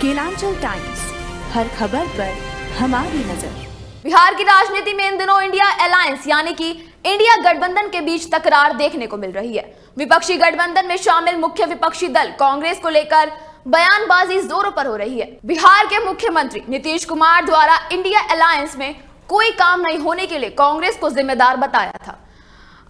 Kelanchal times, हर खबर पर हमारी नजर। बिहार की राजनीति में इन दिनों इंडिया अलायंस यानी कि इंडिया गठबंधन के बीच तकरार देखने को मिल रही है। विपक्षी गठबंधन में शामिल मुख्य विपक्षी दल कांग्रेस को लेकर बयानबाजी जोरों पर हो रही है। बिहार के मुख्यमंत्री नीतीश कुमार द्वारा इंडिया अलायंस में कोई काम नहीं होने के लिए कांग्रेस को जिम्मेदार बताया था।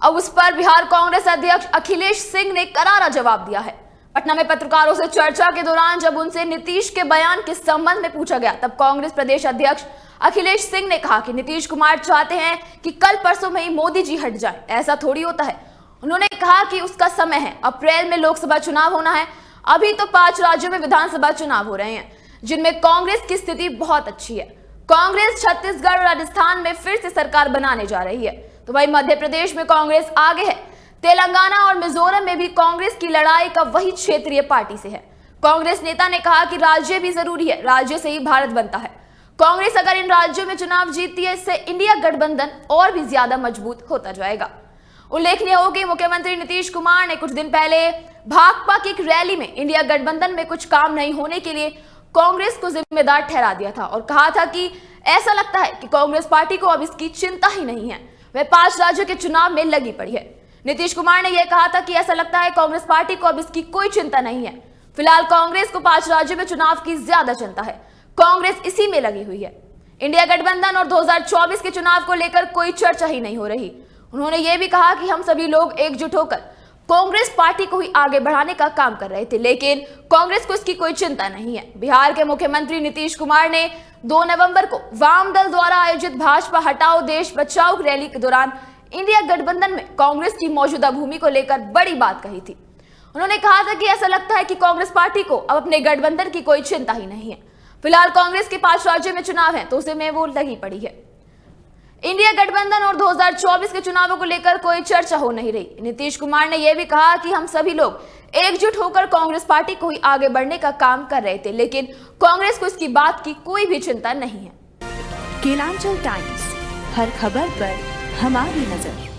अब उस पर बिहार कांग्रेस अध्यक्ष अखिलेश सिंह ने करारा जवाब दिया है। पटना में पत्रकारों से चर्चा के दौरान जब उनसे नीतीश के बयान के संबंध में पूछा गया, तब कांग्रेस प्रदेश अध्यक्ष अखिलेश सिंह ने कहा कि नीतीश कुमार चाहते हैं कि कल परसों में ही मोदी जी हट जाएं। ऐसा थोड़ी होता है। उन्होंने कहा कि उसका समय है। अप्रैल में लोकसभा चुनाव होना है। अभी तो 5 राज्यों में विधानसभा चुनाव हो रहे हैं, जिनमें कांग्रेस की स्थिति बहुत अच्छी है। कांग्रेस छत्तीसगढ़ और राजस्थान में फिर से सरकार बनाने जा रही है, तो वही मध्य प्रदेश में कांग्रेस आगे है। तेलंगाना और मिजोरम में भी कांग्रेस की लड़ाई का वही क्षेत्रीय पार्टी से है। कांग्रेस नेता ने कहा कि राज्य भी जरूरी है, राज्य से ही भारत बनता है। कांग्रेस अगर इन राज्यों में चुनाव जीतती है, इससे इंडिया गठबंधन और भी ज्यादा मजबूत होता जाएगा। उल्लेखनीय हो कि मुख्यमंत्री नीतीश कुमार ने कुछ दिन पहले भाकपा की एक रैली में इंडिया गठबंधन में कुछ काम नहीं होने के लिए कांग्रेस को जिम्मेदार ठहरा दिया था और कहा था कि ऐसा लगता है कि कांग्रेस पार्टी को अब इसकी चिंता ही नहीं है, वह 5 राज्यों के चुनाव में लगी पड़ी है। नीतीश कुमार ने यह कहा था कि ऐसा लगता है कांग्रेस पार्टी को अब इसकी कोई चिंता नहीं है। फिलहाल कांग्रेस को 5 राज्यों में चुनाव की ज्यादा चिंता है। कांग्रेस इसी में लगी हुई है। इंडिया गठबंधन और 2024 के चुनाव को लेकर कोई चर्चा ही नहीं हो रही। उन्होंने यह भी कहा कि हम सभी लोग एकजुट होकर कांग्रेस पार्टी को ही आगे बढ़ाने का काम कर रहे थे, लेकिन कांग्रेस को इसकी कोई चिंता नहीं है। बिहार के मुख्यमंत्री नीतीश कुमार ने 2 नवंबर को वाम दल द्वारा आयोजित भाजपा हटाओ देश बचाओ रैली के दौरान इंडिया गठबंधन में कांग्रेस की मौजूदा भूमि को लेकर बड़ी बात कही थी। उन्होंने कहा था कि ऐसा लगता है कि कांग्रेस पार्टी को अब अपने गठबंधन की कोई चिंता ही नहीं है। फिलहाल कांग्रेस के 5 राज्यों में चुनाव है, तो उसे में वो लगी पड़ी है। इंडिया गठबंधन और 2024 के चुनावों को लेकर कोई चर्चा हो नहीं रही। नीतीश कुमार ने यह भी कहा कि हम सभी लोग एकजुट होकर कांग्रेस पार्टी को ही आगे बढ़ने का काम कर रहे थे, लेकिन कांग्रेस को इसकी बात की कोई भी चिंता नहीं है। केलांचल टाइम्स, हर खबर पर हमारी नजर।